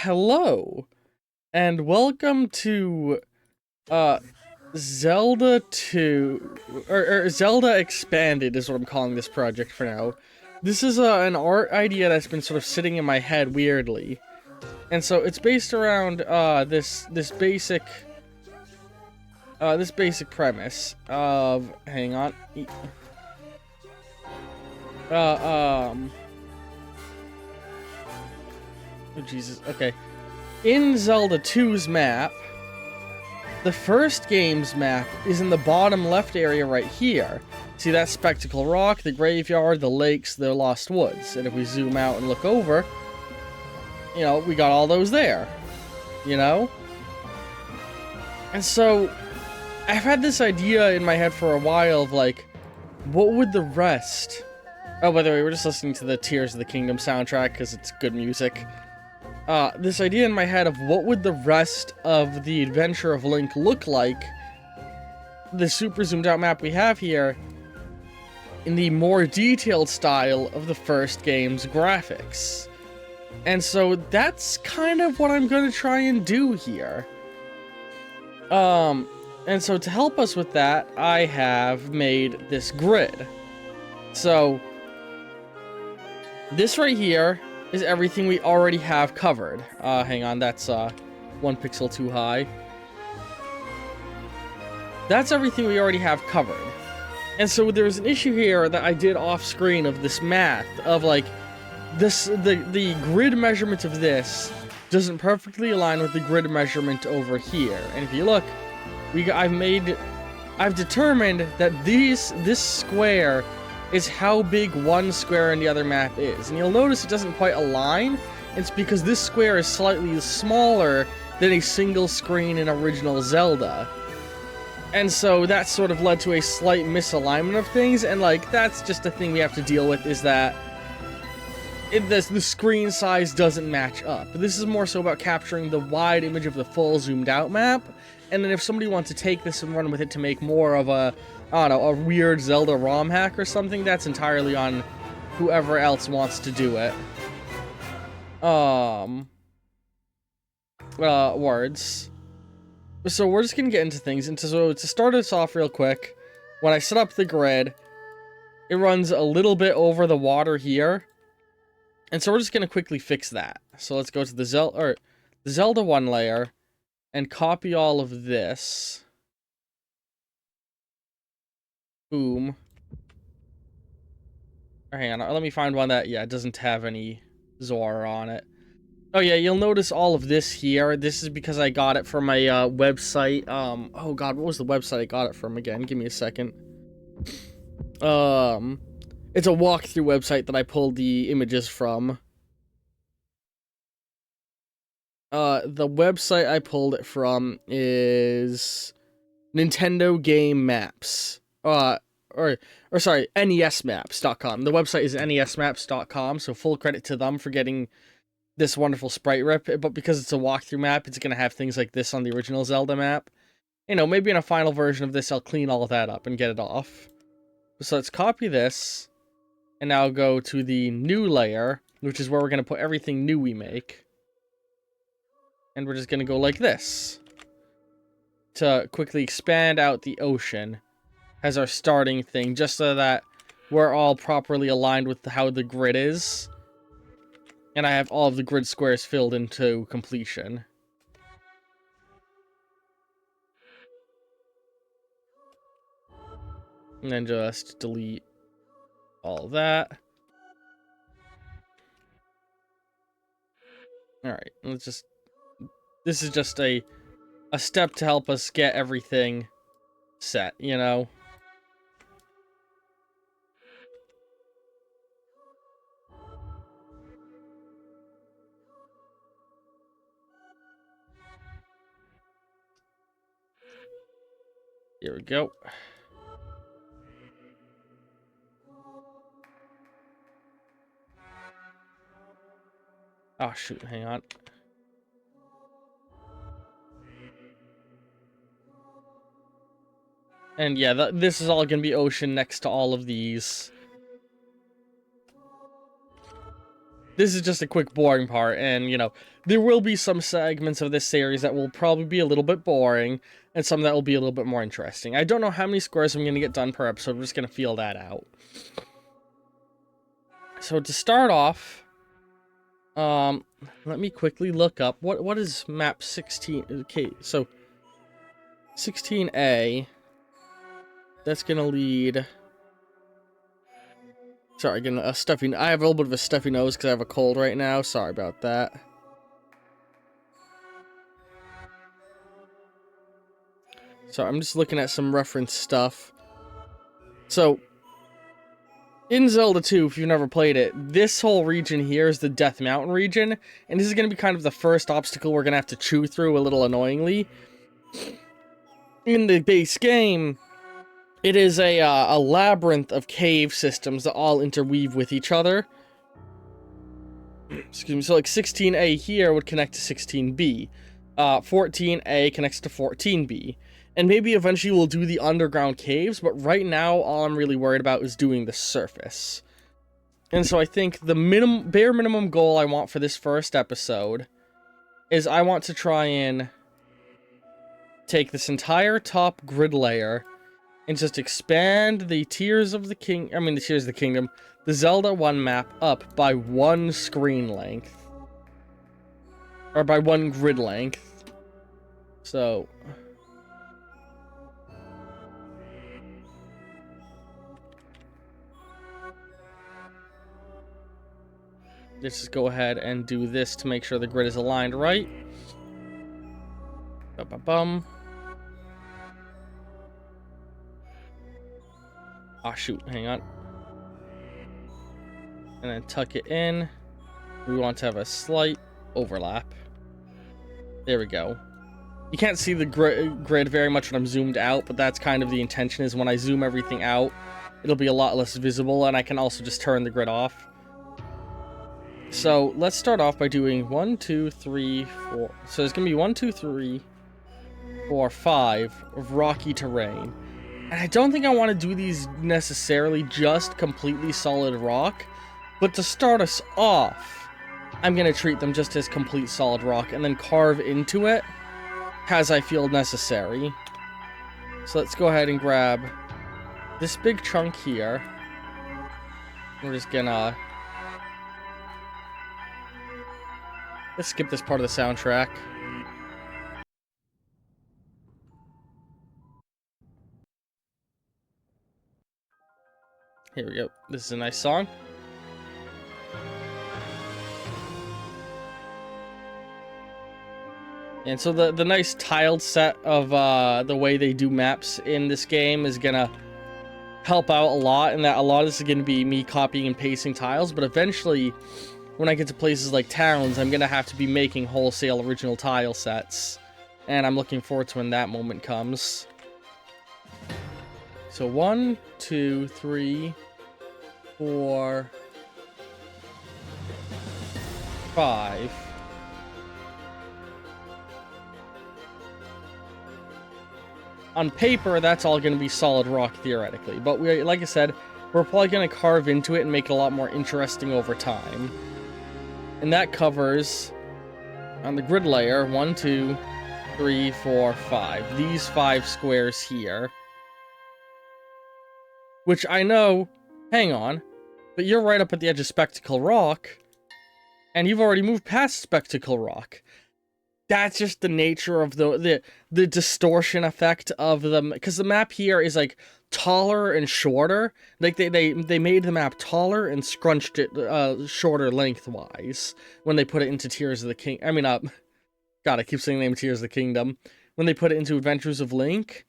Hello, and welcome to uh Zelda 2 or Zelda Expanded is what I'm calling this project for now. This is an art idea that's been sort of sitting in my head weirdly. And so it's based around this basic premise of hang on. Oh Jesus. Okay. In Zelda 2's map, the first game's map is in the bottom left area right here. See that spectacle rock, the graveyard, the lakes, the lost woods. And if we zoom out and look over, you know, we got all those there. You know? And so, I've had this idea in my head for a while of like, what would the rest... Oh, by the way, we're just listening to the Tears of the Kingdom soundtrack because it's good music. This idea in my head of what would the rest of the Adventure of Link look like, the super zoomed out map we have here, in the more detailed style of the first game's graphics. And so that's kind of what I'm going to try and do here. And so to help us with that, I have made this grid. So, this right here is everything we already have covered. Hang on, that's 1 pixel too high. That's everything we already have covered. And so there's an issue here that I did off screen of this math of like the grid measurement of this doesn't perfectly align with the grid measurement over here. And if you look, I've determined that this square is how big one square in the other map is. And you'll notice it doesn't quite align. It's because this square is slightly smaller than a single screen in original Zelda. And so that sort of led to a slight misalignment of things, and like, that's just a thing we have to deal with, is that the screen size doesn't match up. But this is more so about capturing the wide image of the full zoomed out map, and then if somebody wants to take this and run with it to make more of a, I don't know, a weird Zelda ROM hack or something, that's entirely on whoever else wants to do it. Words. So we're just gonna get into things. And so to start us off real quick, when I set up the grid, it runs a little bit over the water here. And so we're just gonna quickly fix that. So let's go to the Zelda 1 layer and copy all of this. Boom. Or hang on, let me find one that, yeah, doesn't have any Zora on it. Oh yeah, you'll notice all of this here. This is because I got it from my website. Oh god, what was the website I got it from again? Give me a second. It's a walkthrough website that I pulled the images from. The website I pulled it from is Nintendo Game Maps. Sorry, NESmaps.com. The website is NESmaps.com, so full credit to them for getting this wonderful sprite rip, but because it's a walkthrough map, it's gonna have things like this on the original Zelda map. You know, maybe in a final version of this, I'll clean all of that up and get it off. So let's copy this, and now go to the new layer, which is where we're gonna put everything new we make. And we're just gonna go like this, to quickly expand out the ocean as our starting thing, just so that we're all properly aligned with how the grid is. And I have all of the grid squares filled into completion. And then just delete all that. Alright, let's just... This is just a step to help us get everything set, you know? Here we go. Oh shoot, hang on. And yeah, this is all gonna be ocean next to all of these. this is just a quick boring part, and, you know, there will be some segments of this series that will probably be a little bit boring, and some that will be a little bit more interesting. I don't know how many squares I'm going to get done per episode, we're just going to feel that out. So to start off, let me quickly look up, what is map 16, okay, so 16A, that's going to lead... Sorry, getting a stuffy... I have a little bit of a stuffy nose because I have a cold right now. Sorry about that. So I'm just looking at some reference stuff. So, in Zelda 2, if you've never played it, this whole region here is the Death Mountain region. And this is going to be kind of the first obstacle we're going to have to chew through a little annoyingly. In the base game, it is a labyrinth of cave systems that all interweave with each other. Excuse me, so like 16A here would connect to 16B. 14A connects to 14B. And maybe eventually we'll do the underground caves, but right now all I'm really worried about is doing the surface. And so I think the bare minimum goal I want for this first episode is I want to try and take this entire top grid layer and just expand the Tears of the Kingdom, the Zelda 1 map up by 1 screen length. Or by 1 grid length. So... let's just go ahead and do this to make sure the grid is aligned right. Ba-ba-bum. Ah, shoot, hang on. And then tuck it in. We want to have a slight overlap. There we go. You can't see the grid very much when I'm zoomed out, but that's kind of the intention, is when I zoom everything out, it'll be a lot less visible, and I can also just turn the grid off. So, let's start off by doing 1, 2, 3, 4. So there's going to be 1, 2, 3, 4, 5 of rocky terrain. And I don't think I want to do these necessarily just completely solid rock, but to start us off, I'm going to treat them just as complete solid rock and then carve into it as I feel necessary. So let's go ahead and grab this big chunk here. We're just gonna... let's skip this part of the soundtrack. Here we go. This is a nice song. And so the nice tiled set of the way they do maps in this game is gonna help out a lot, and that a lot of this is gonna be me copying and pasting tiles, but eventually, when I get to places like towns, I'm gonna have to be making wholesale original tile sets. And I'm looking forward to when that moment comes. So 1, 2, 3, 4, 5. On paper, that's all going to be solid rock, theoretically. But we, like I said, we're probably going to carve into it and make it a lot more interesting over time. And that covers, on the grid layer, 1, 2, 3, 4, 5. These 5 squares here. Which I know, hang on, but you're right up at the edge of Spectacle Rock, and you've already moved past Spectacle Rock. That's just the nature of the distortion effect of them, because the map here is like taller and shorter. Like they made the map taller and scrunched it shorter lengthwise when they put it into Tears of the King. I mean, God, I keep saying the name Tears of the Kingdom. When they put it into Adventures of Link,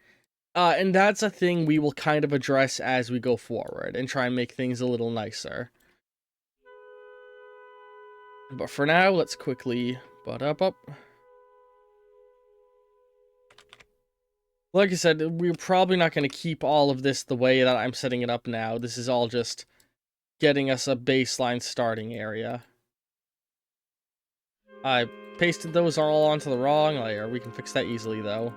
and that's a thing we will kind of address as we go forward and try and make things a little nicer. But for now, let's quickly butt up. Like I said, we're probably not going to keep all of this the way that I'm setting it up now. This is all just getting us a baseline starting area. I pasted those all onto the wrong layer. We can fix that easily, though.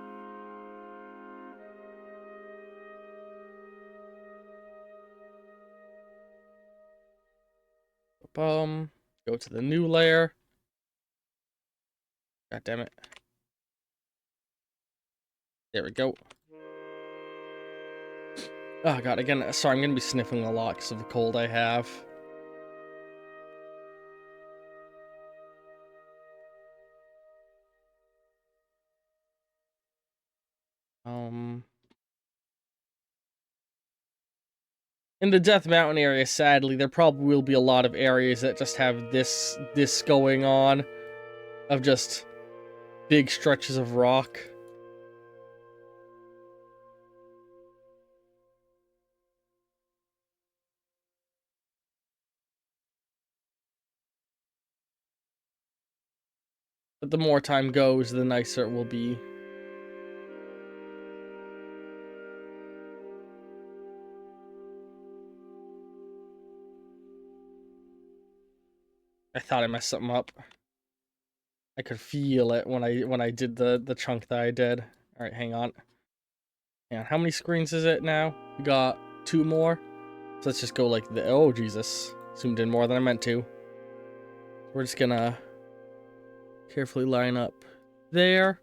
Go to the new layer. God damn it. There we go. Oh god, again, sorry, I'm gonna be sniffling a lot because of the cold I have. In the Death Mountain area, sadly, there probably will be a lot of areas that just have this going on. Of just big stretches of rock. But the more time goes, the nicer it will be. I thought I messed something up. I could feel it when I did the chunk that I did. All right, hang on. Yeah, how many screens is it now? We got 2 more. So let's just go like the. Oh Jesus! Zoomed in more than I meant to. We're just gonna carefully line up there.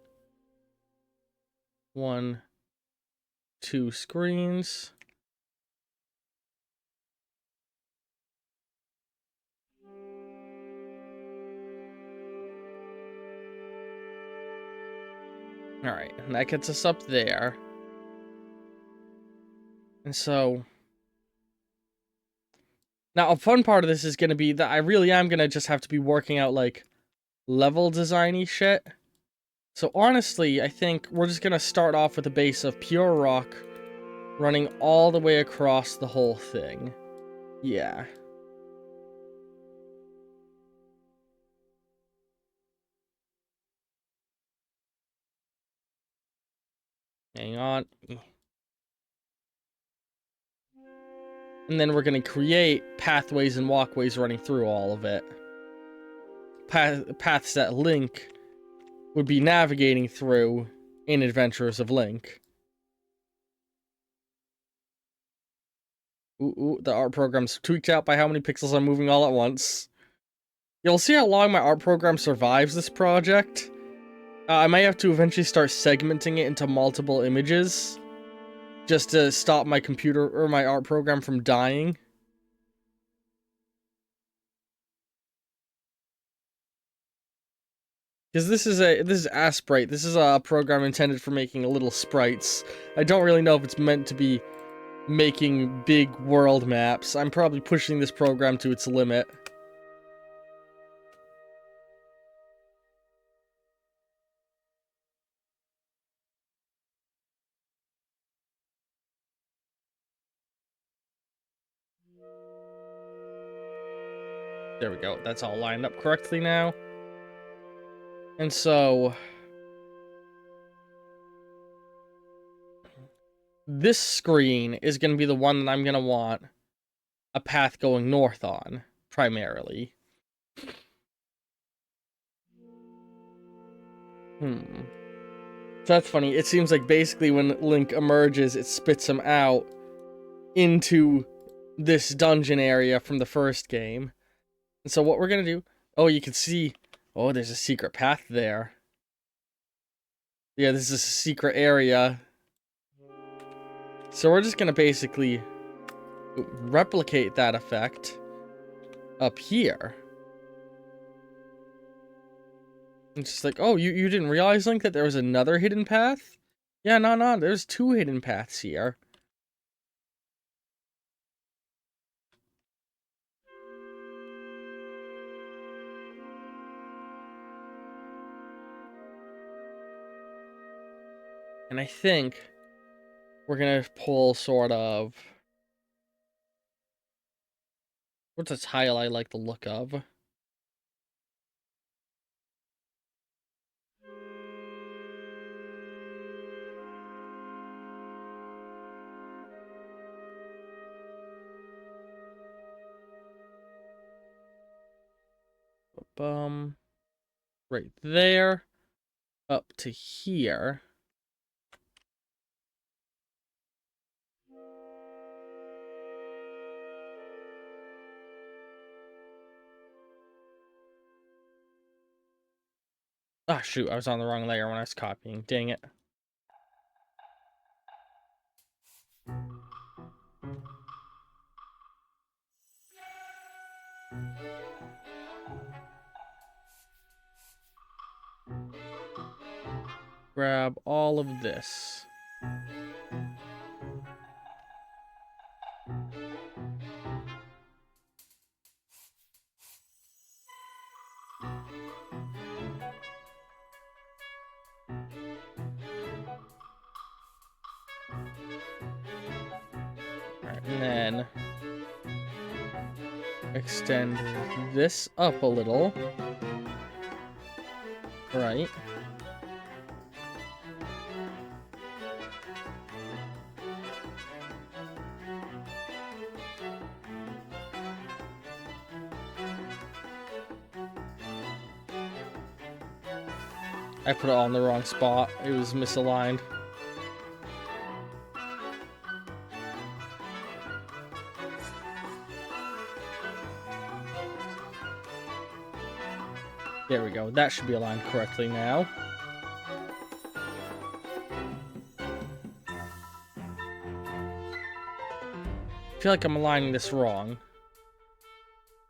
1, 2 screens. All right, and that gets us up there. And so now a fun part of this is going to be that I really am going to just have to be working out like level designy shit. So honestly, I think we're just going to start off with a base of pure rock running all the way across the whole thing. Yeah. Hang on. And then we're going to create pathways and walkways running through all of it. Paths that Link would be navigating through in Adventures of Link. Ooh, the art program's tweaked out by how many pixels I'm moving all at once. You'll see how long my art program survives this project. I might have to eventually start segmenting it into multiple images just to stop my computer or my art program from dying. Because this is Asprite. This is a program intended for making little sprites. I don't really know if it's meant to be making big world maps. I'm probably pushing this program to its limit. There we go. That's all lined up correctly now. And so this screen is going to be the one that I'm going to want a path going north on, primarily. So that's funny. It seems like basically when Link emerges, it spits him out into this dungeon area from the first game. And so what we're going to do... Oh, you can see... Oh, there's a secret path there. Yeah, this is a secret area. So we're just going to basically replicate that effect up here. It's just like, oh, you didn't realize, Link, that there was another hidden path? Yeah, no, there's 2 hidden paths here. And I think we're gonna pull sort of... What's a tile I like the look of? Right there. Up to here. Ah, shoot, I was on the wrong layer when I was copying. Dang it. Grab all of this. Alright, and then extend this up a little. Right. I put it all in the wrong spot. It was misaligned. There we go. That should be aligned correctly now. I feel like I'm aligning this wrong.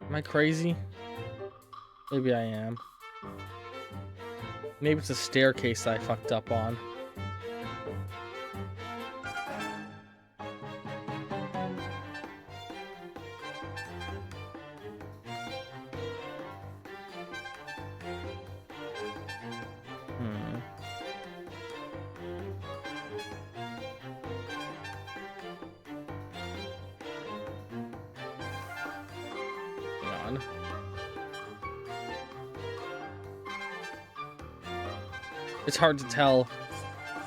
Am I crazy? Maybe I am. Maybe it's a staircase I fucked up on. Hang on. It's hard to tell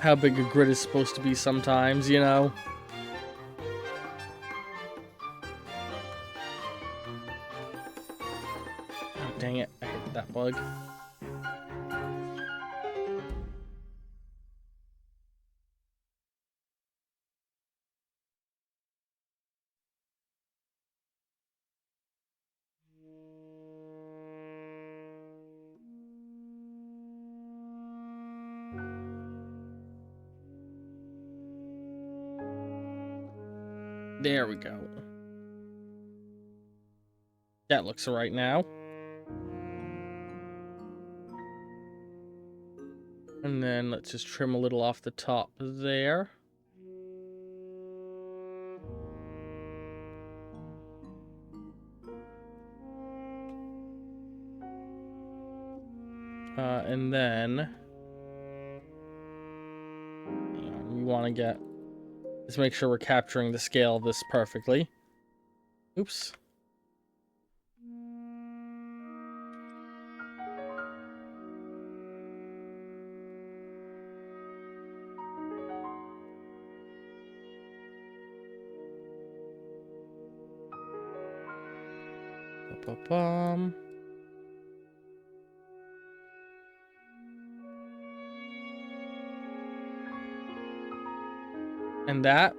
how big a grid is supposed to be sometimes, you know? Oh, dang it. I hit that bug. There we go. That looks right now. And then let's just trim a little off the top there. And then we want to get, let's make sure we're capturing the scale of this perfectly. Oops. Ba-bum. And that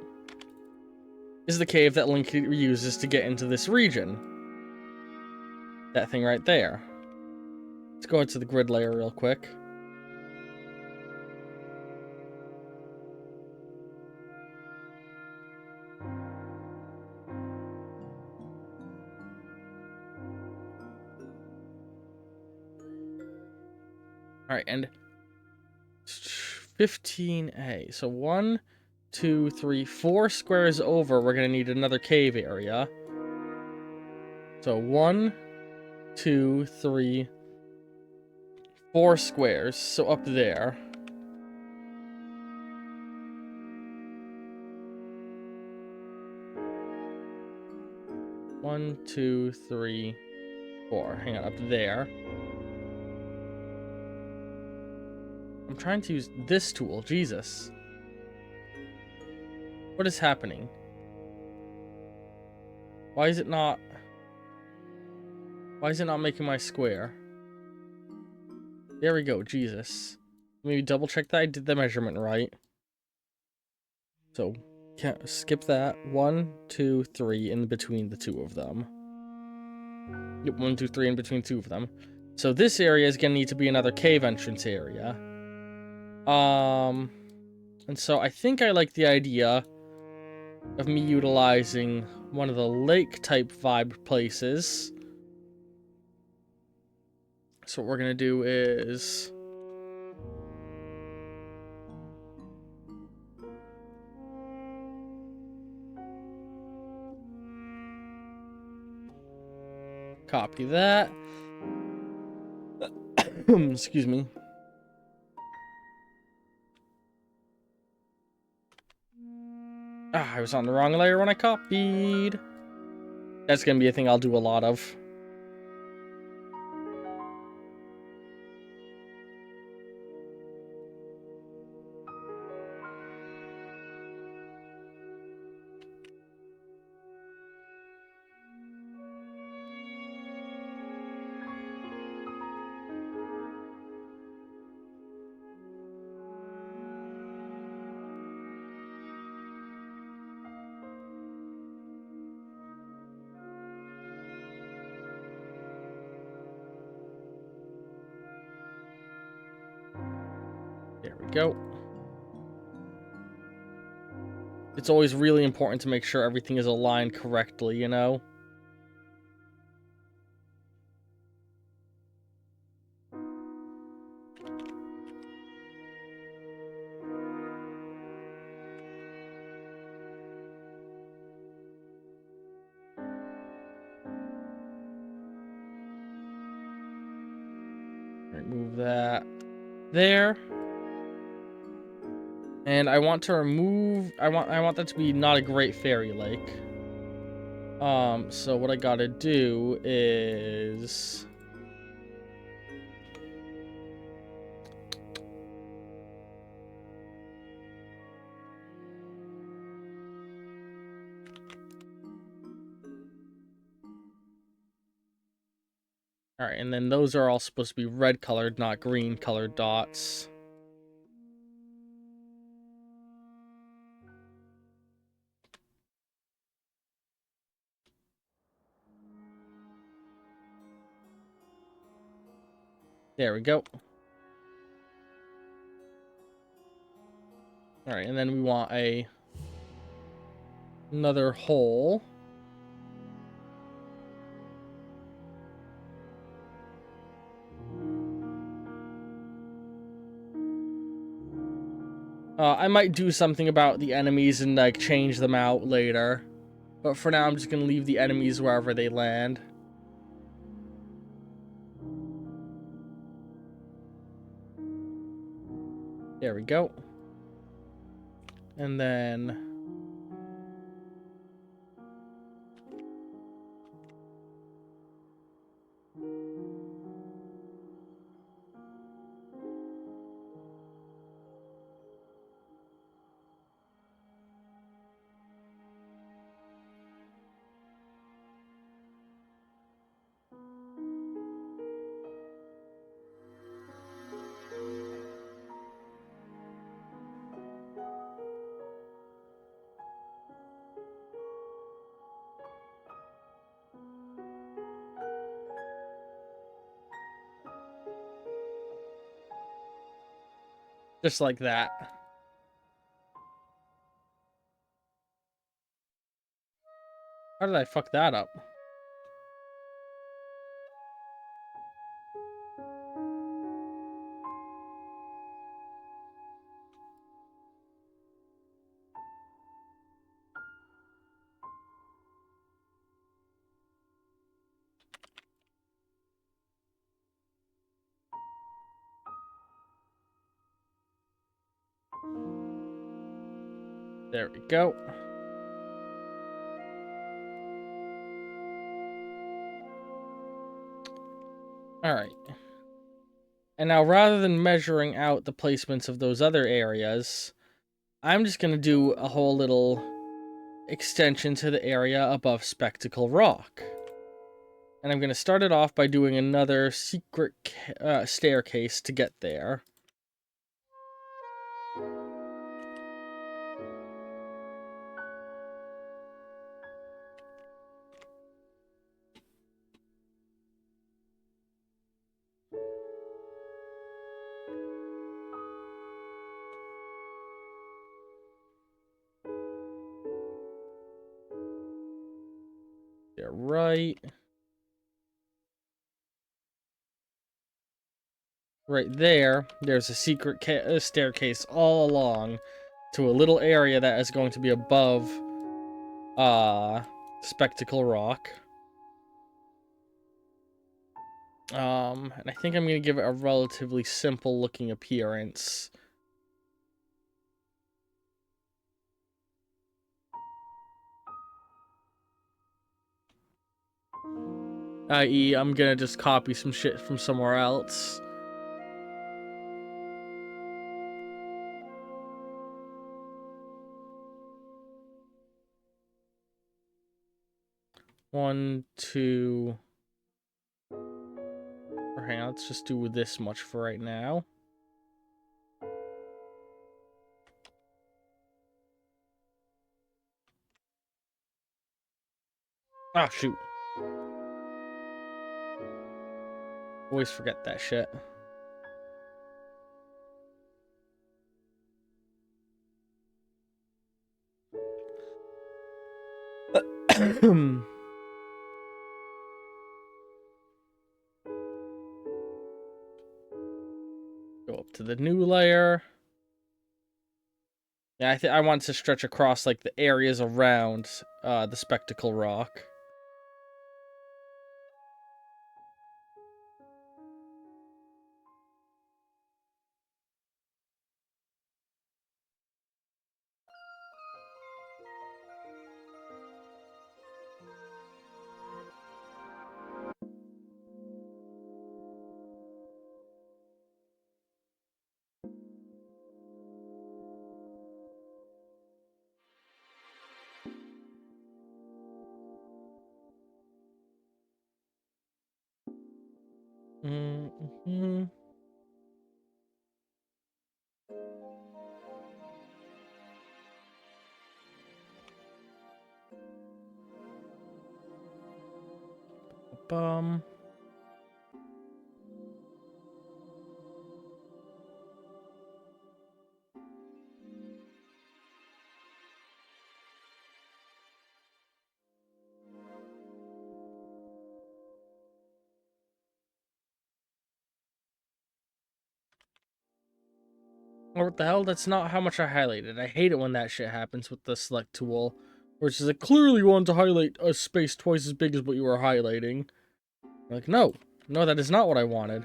is the cave that Link uses to get into this region. That thing right there. Let's go into the grid layer real quick. Alright, and 15A. So 1, 2, 3, 4 squares over, we're going to need another cave area. So 1, 2, 3, 4 squares. So up there. One, 2, 3, 4. Hang on, up there. I'm trying to use this tool. Jesus. What is happening? Why is it not making my square? There we go. Jesus. Maybe double check that I did the measurement right. So, can't skip that. 1, 2, 3 in between the two of them. Yep, 1, 2, 3 in between two of them. So this area is gonna need to be another cave entrance area. And so I think I like the idea of me utilizing one of the lake-type vibe places. So what we're gonna do is... copy that. Excuse me. I was on the wrong layer when I copied. That's gonna be a thing I'll do a lot of. There we go. It's always really important to make sure everything is aligned correctly, you know? Remove that there. And I want to remove... I want that to be not a Great Fairy Lake. So what I gotta do is... Alright, and then those are all supposed to be red colored, not green colored dots. There we go. Alright, and then we want another hole. I might do something about the enemies and, like, change them out later. But for now, I'm just gonna leave the enemies wherever they land. There we go. And then... just like that. How did I fuck that up? There we go. Alright. And now, rather than measuring out the placements of those other areas, I'm just gonna do a whole little extension to the area above Spectacle Rock. And I'm gonna start it off by doing another secret staircase to get there. there, right? Right there, there's a secret staircase all along to a little area that is going to be above Spectacle Rock. And I think I'm going to give it a relatively simple looking appearance. I.e., I'm going to just copy some shit from somewhere else. One, two... Or hang on, let's just do this much for right now. Ah, shoot. Always forget that shit. Go up to the new layer. Yeah, I want to stretch across like the areas around the Spectacle Rock. Mm-hmm. Bum. Or what the hell? That's not how much I highlighted. I hate it when that shit happens with the select tool. Which is like, clearly you want to highlight a space twice as big as what you were highlighting. Like, no. No, that is not what I wanted.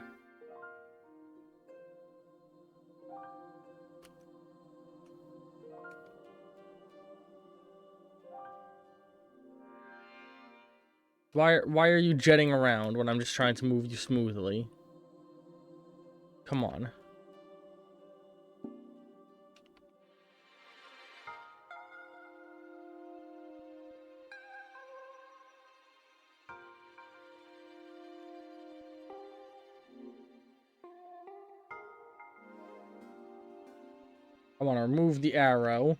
Why are you jetting around when I'm just trying to move you smoothly? Come on. I want to remove the arrow.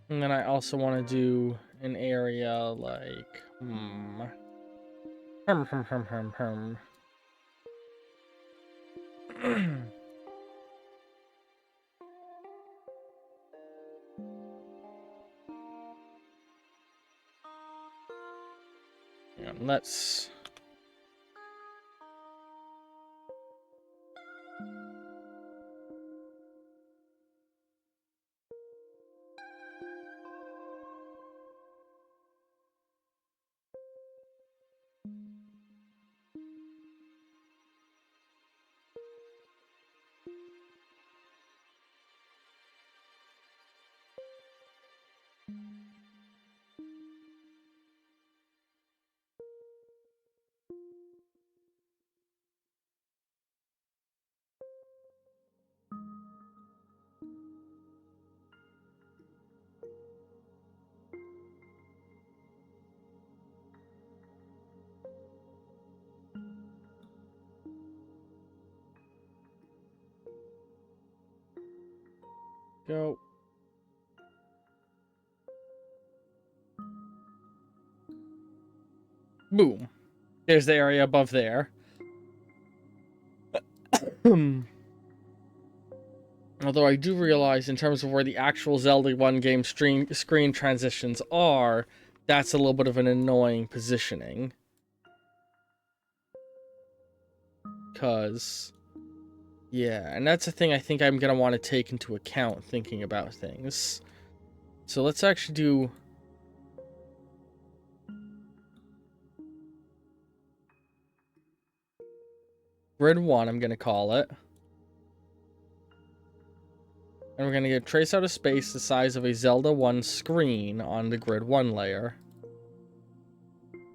And then I also want to do an area like... Yeah, let's... Go. Boom. There's the area above there. Although I do realize, in terms of where the actual Zelda 1 game screen transitions are, that's a little bit of an annoying positioning. Because, yeah, and that's a thing I think I'm going to want to take into account thinking about things. So let's actually do... Grid 1, I'm going to call it. And we're going to trace out a space the size of a Zelda 1 screen on the Grid 1 layer.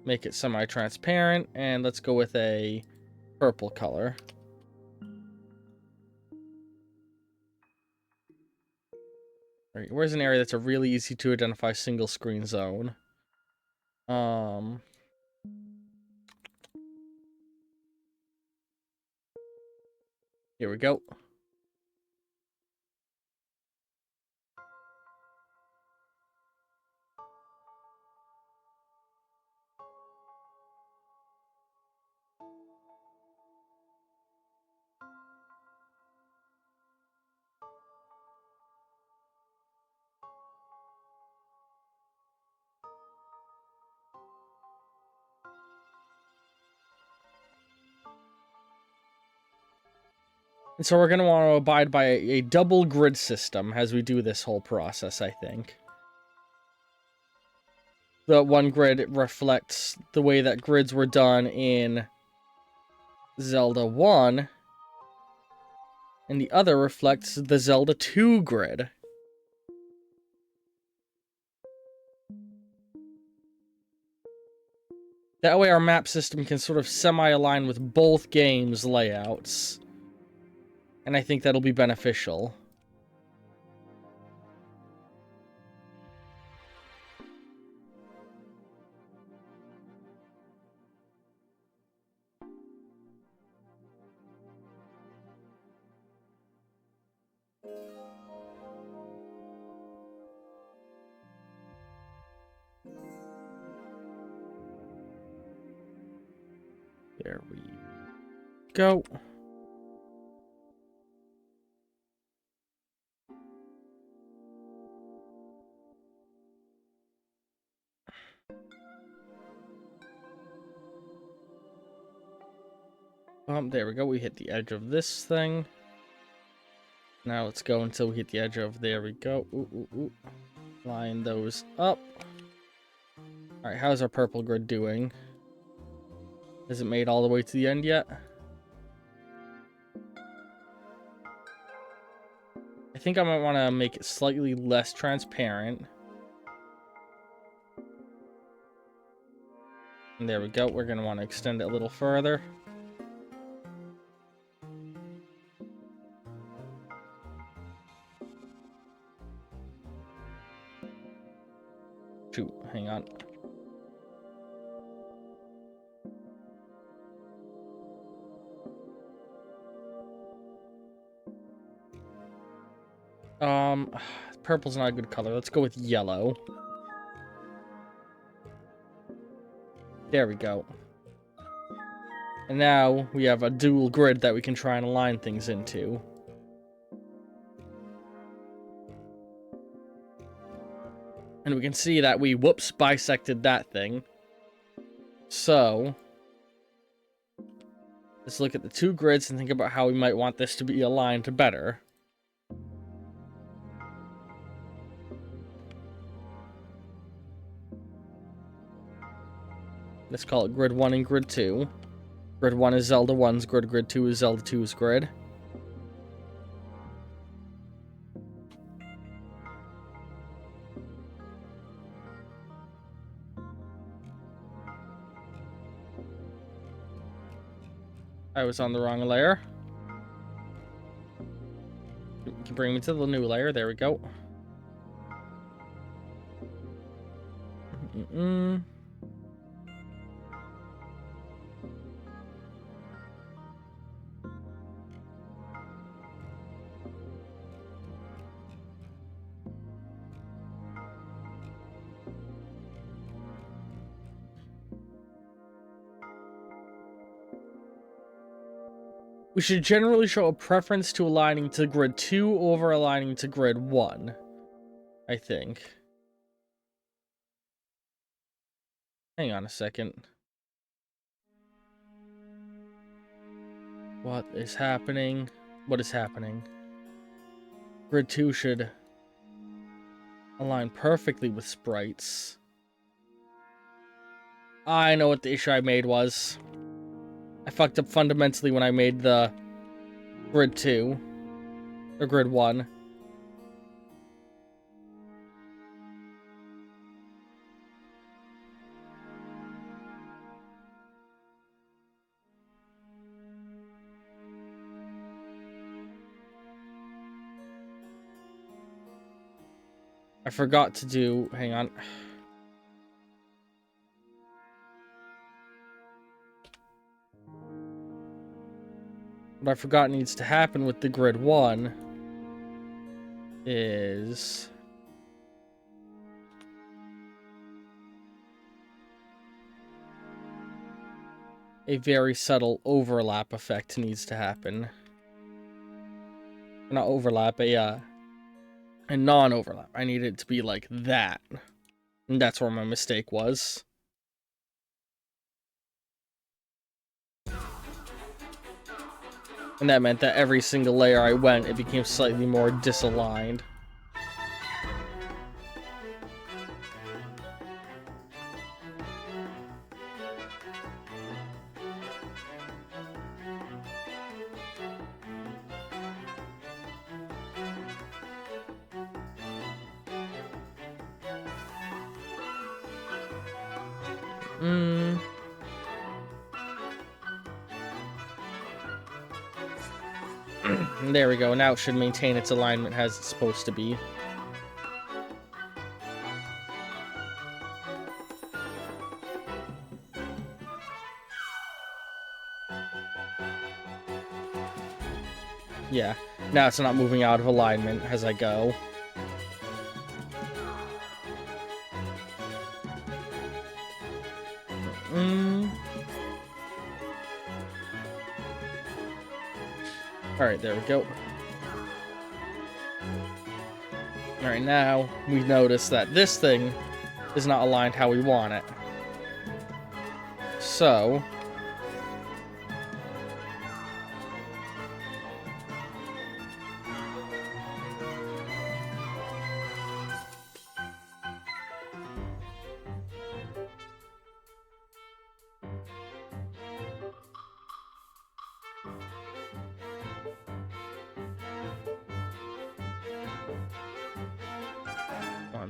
Make it semi-transparent, and let's go with a purple color. Alright, where's an area that's a really easy to identify single screen zone? Here we go. And so we're going to want to abide by a double grid system as we do this whole process, I think. The one grid reflects the way that grids were done in Zelda 1, and the other reflects the Zelda 2 grid. That way our map system can sort of semi-align with both games' layouts. And I think that'll be beneficial. There we go. There we go. We hit the edge of this thing. Now let's go until we hit the edge of... There we go. Ooh, ooh, ooh. Line those up. Alright, how's our purple grid doing? Has it made all the way to the end yet? I think I might want to make it slightly less transparent. And there we go. We're going to want to extend it a little further. Shoot, hang on. Purple's not a good color. Let's go with yellow. There we go. And now we have a dual grid that we can try and align things into. And we can see that we, whoops, bisected that thing. So, let's look at the two grids and think about how we might want this to be aligned better. Let's call it grid 1 and grid 2. Grid 1 is Zelda 1's grid, grid 2 is Zelda 2's grid. I was on the wrong layer. You can bring me to the new layer. There we go. We should generally show a preference to aligning to grid 2 over aligning to grid 1, I think. Hang on a second. What is happening? What is happening? Grid 2 should align perfectly with sprites. I know what the issue I made was. I fucked up fundamentally when I made the grid 2. Or grid 1. I forgot to do... Hang on. What I forgot needs to happen with the grid 1 is... a very subtle overlap effect needs to happen. Not overlap, a non-overlap. I need it to be like that. And that's where my mistake was. And that meant that every single layer I went, it became slightly more disaligned. There we go. Now it should maintain its alignment as it's supposed to be. Yeah. Now it's not moving out of alignment as I go. Alright, there we go. Alright, now we notice that this thing is not aligned how we want it. So...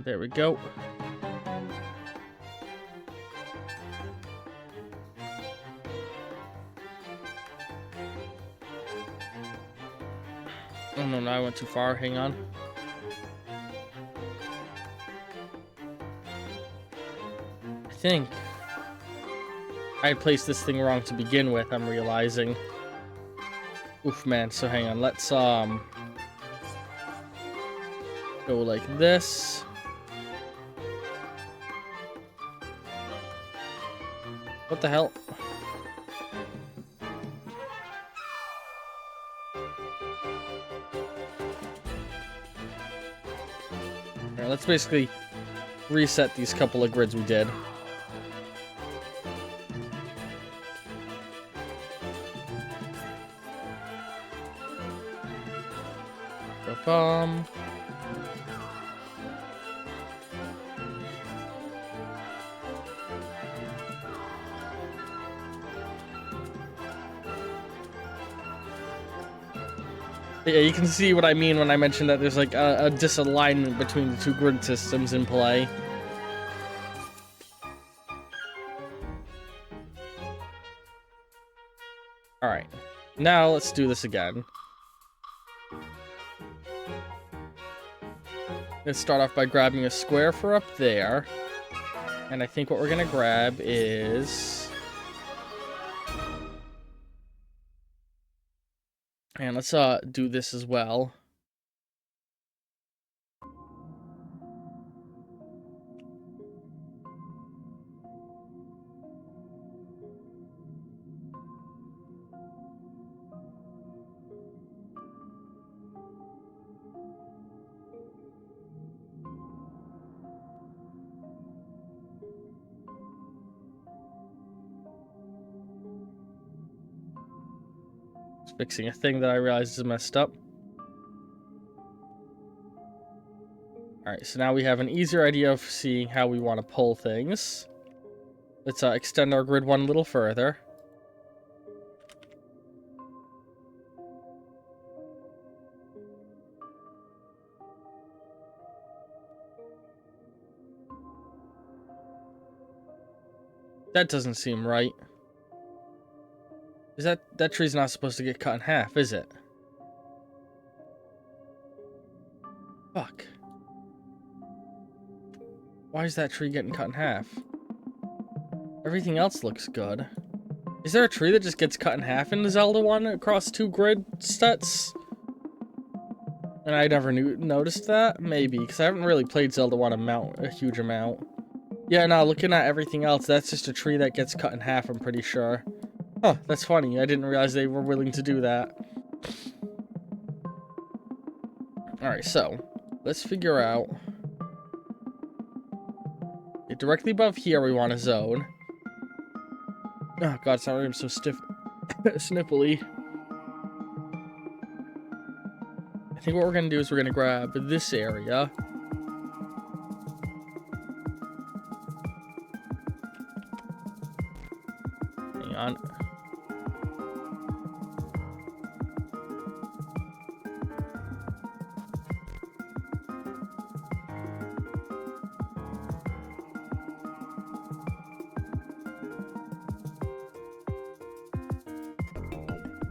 there we go. Oh no, I went too far. Hang on. I think I placed this thing wrong to begin with, I'm realizing. Oof, man. So hang on. Let's, go like this. What the hell? Alright, let's basically reset these couple of grids we did. Ba-bum. Yeah, you can see what I mean when I mention that there's like a disalignment between the two grid systems in play. Alright, now let's do this again. Let's start off by grabbing a square for up there. And I think what we're gonna grab is... And let's do this as well. fixing a thing that I realized is messed up. Alright, so now we have an easier idea of seeing how we want to pull things. Let's extend our grid one a little further. That doesn't seem right. Is that tree's not supposed to get cut in half, is it? Fuck. Why is that tree getting cut in half? Everything else looks good. Is there a tree that just gets cut in half in the Zelda one across 2 grid sets? And I never noticed that? Maybe, because I haven't really played Zelda 1 a huge amount. Yeah, no, looking at everything else, that's just a tree that gets cut in half, I'm pretty sure. Huh, that's funny. I didn't realize they were willing to do that. Alright, so, let's figure out... Directly above here, we want a zone. Oh god, sorry, I'm so stiff... sniffly. I think what we're gonna do is we're gonna grab this area. Hang on.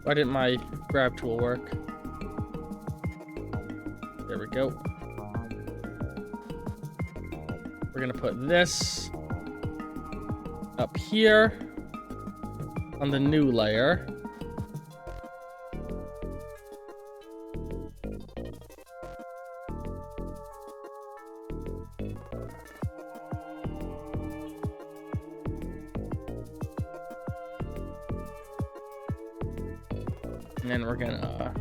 Why didn't my grab tool work? There we go. We're gonna put this up here on the new layer. And then we're gonna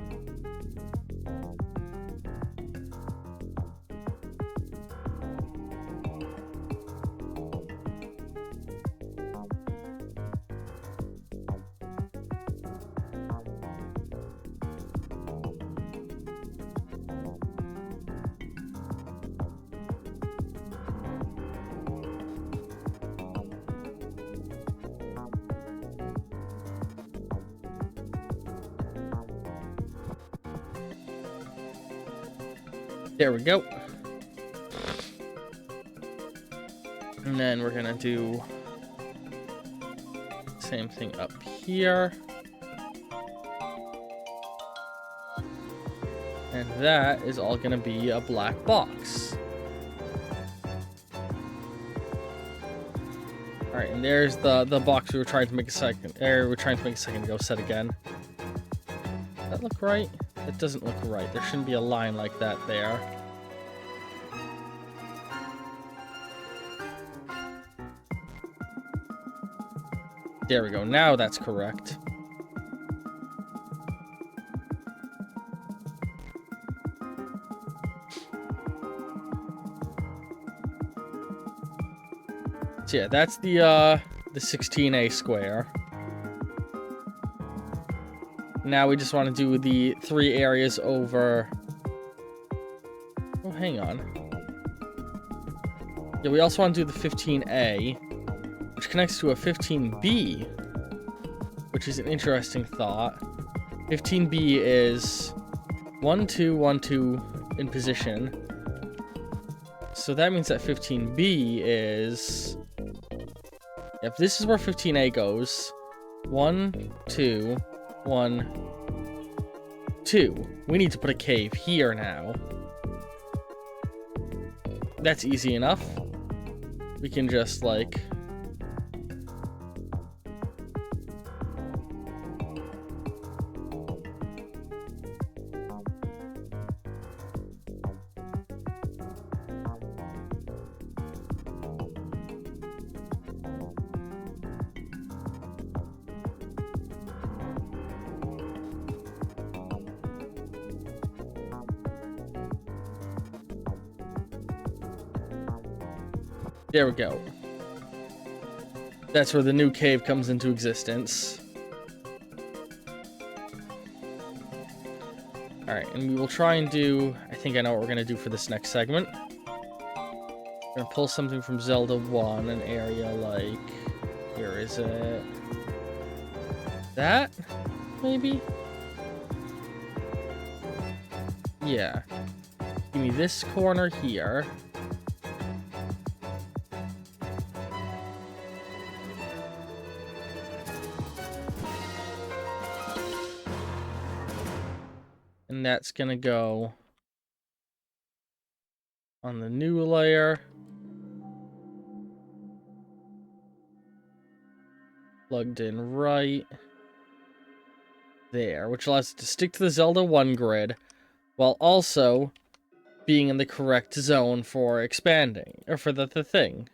there we go. And then we're gonna do the same thing up here. And that is all gonna be a black box. Alright, and there's the box we were trying to make a second ago set again. Does that look right? It doesn't look right. There shouldn't be a line like that there. There we go. Now that's correct. So yeah, that's the 16A square. Now we just want to do the 3 areas over... Oh, hang on. Yeah, we also want to do the 15A, which connects to a 15B, which is an interesting thought. 15B is 1, 2, 1, 2 in position. So that means that 15B is... If this is where 15A goes, 1, 2... 1, 2. We need to put a cave here now. That's easy enough. We can just, like... There we go. That's where the new cave comes into existence. Alright, and we will try and do... I think I know what we're going to do for this next segment. We're going to pull something from Zelda 1, an area like... Where is it? That? Maybe? Yeah. Give me this corner here. And that's gonna go on the new layer. Plugged in right there, which allows it to stick to the Zelda 1 grid, while also being in the correct zone for expanding, or for the thing.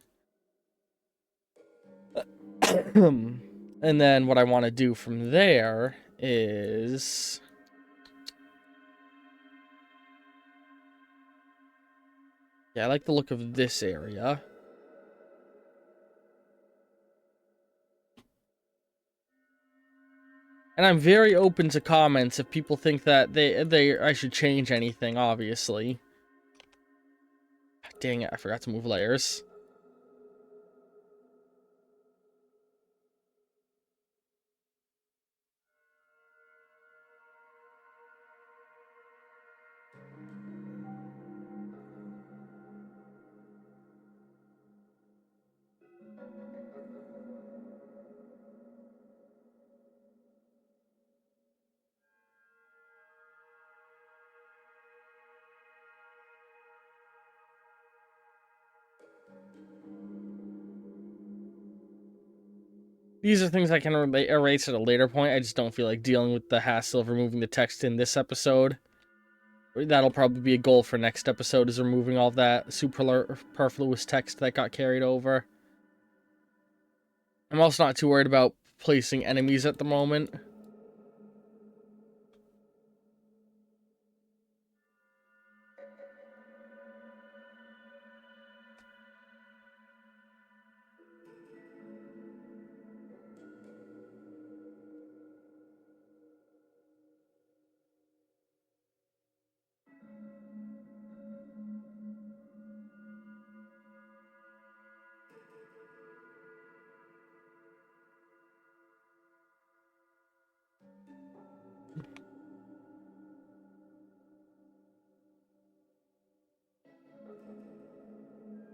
And then what I want to do from there is... Yeah, I like the look of this area. And I'm very open to comments if people think that I should change anything, obviously. Dang it, I forgot to move layers. These are things I can erase at a later point. I just don't feel like dealing with the hassle of removing the text in this episode. That'll probably be a goal for next episode, is removing all that superfluous text that got carried over. I'm also not too worried about placing enemies at the moment.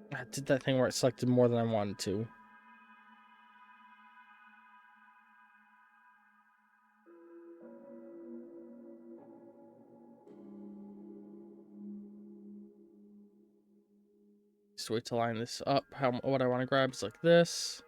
I did that thing where it selected more than I wanted to. Just wait to line this up. What I want to grab is like this.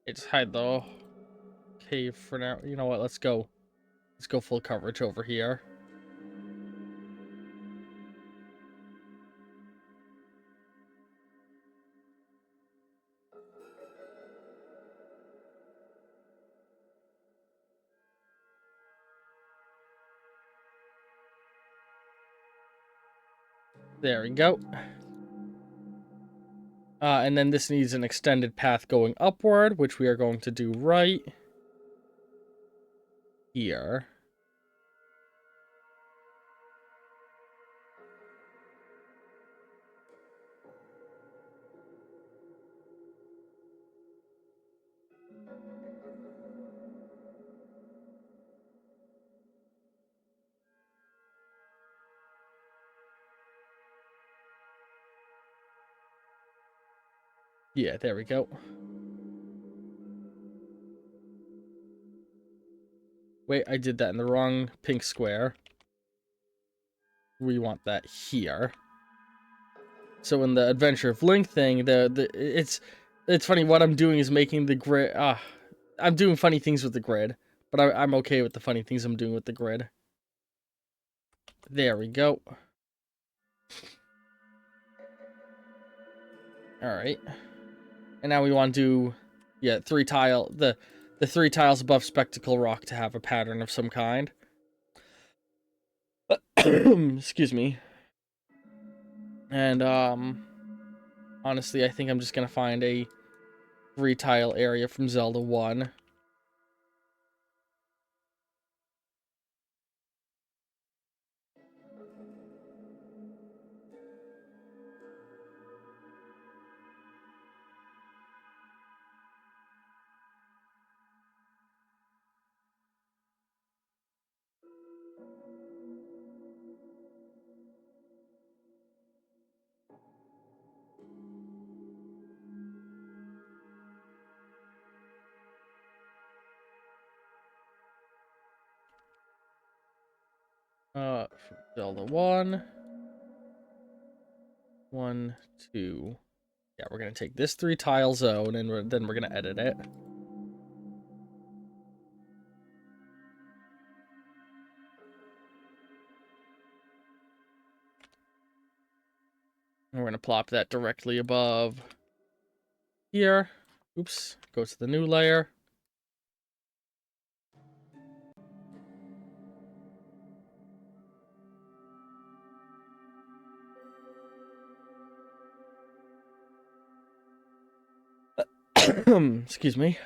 Just hide the cave for now. You know what? Let's go. Let's go full coverage over here. There we go. And then this needs an extended path going upward, which we are going to do right here. Yeah, there we go. Wait, I did that in the wrong pink square. We want that here. So in the Adventure of Link thing, it's funny. What I'm doing is making the grid. I'm doing funny things with the grid, but I'm okay with the funny things I'm doing with the grid. There we go. Alright. And now we want to do, yeah, the 3 tiles above Spectacle Rock to have a pattern of some kind. Excuse me. And, honestly, I think I'm just gonna find a 3-tile area from Zelda 1. From Zelda 1. 1, 2. Yeah, we're gonna take this 3-tile zone, and then we're gonna edit it. And we're gonna plop that directly above here. Oops. Go to the new layer. Excuse me.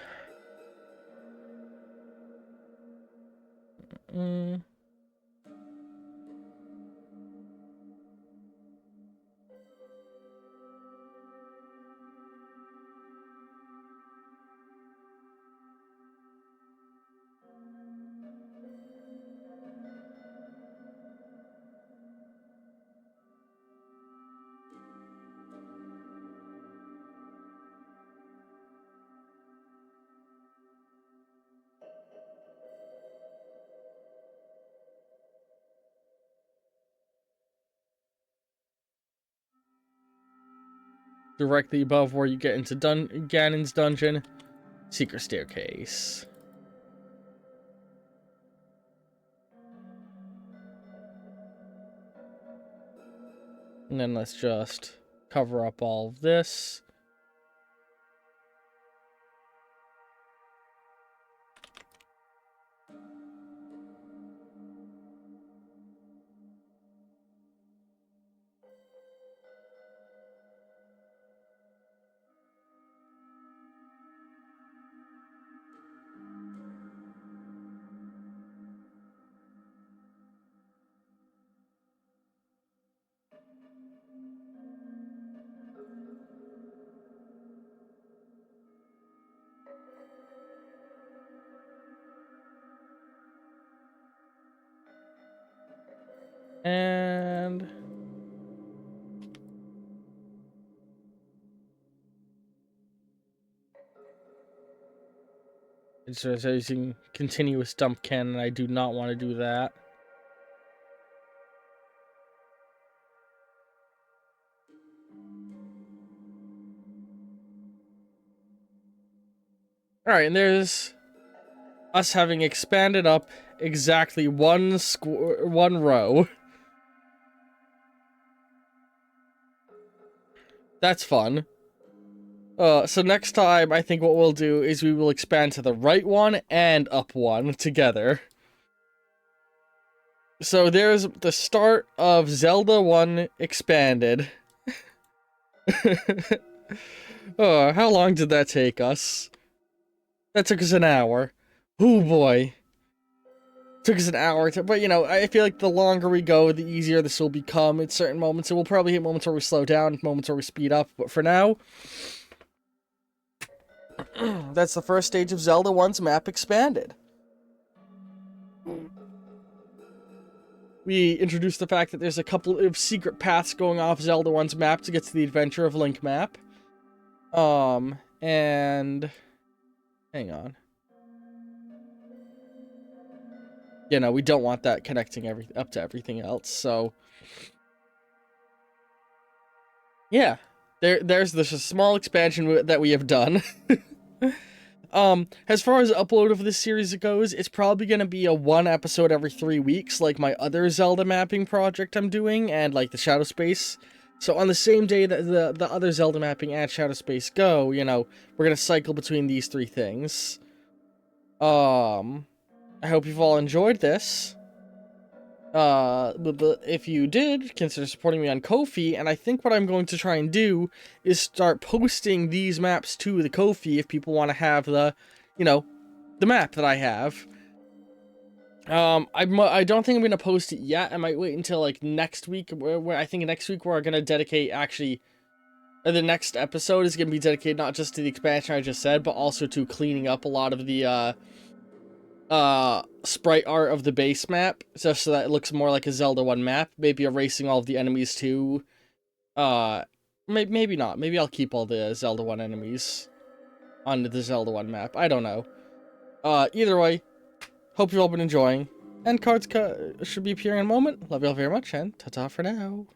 Directly above where you get into Ganon's dungeon. Secret staircase. And then let's just cover up all of this. And it's just using continuous dump cannon. I do not want to do that. Alright, and there's us having expanded up exactly one row. That's fun. So next time, I think what we'll do is we will expand to the right one and up one together. So there's the start of Zelda 1 Expanded. Oh, how long did that take us? That took us an hour. Oh boy. Took us an hour to, but you know, I feel like the longer we go, the easier this will become at certain moments. So we'll probably hit moments where we slow down, moments where we speed up, but for now, that's the first stage of Zelda 1's map expanded. We introduced the fact that there's a couple of secret paths going off Zelda 1's map to get to the Adventure of Link map. And hang on. You know, we don't want that connecting up to everything else, so yeah. There's this small expansion that we have done. As far as upload of this series goes, it's probably going to be a 1 episode every 3 weeks, like my other Zelda mapping project I'm doing, and like the Shadow Space So on the same day that the other Zelda mapping and Shadow Space go, you know, we're gonna cycle between these three things. I hope you've all enjoyed this. If you did, consider supporting me on Ko-fi, and I think what I'm going to try and do is start posting these maps to the Ko-fi if people want to have the, you know, the map that I have. I don't think I'm gonna post it yet. I might wait until like next week, where I think next week we're gonna dedicate the next episode is gonna be dedicated not just to the expansion I just said, but also to cleaning up a lot of the sprite art of the base map, just so that it looks more like a Zelda 1 map. Maybe erasing all of the enemies too. Maybe not. Maybe I'll keep all the Zelda 1 enemies on the Zelda 1 map. I don't know. Either way, hope you've all been enjoying. And cards should be appearing in a moment. Love you all very much, and ta-ta for now.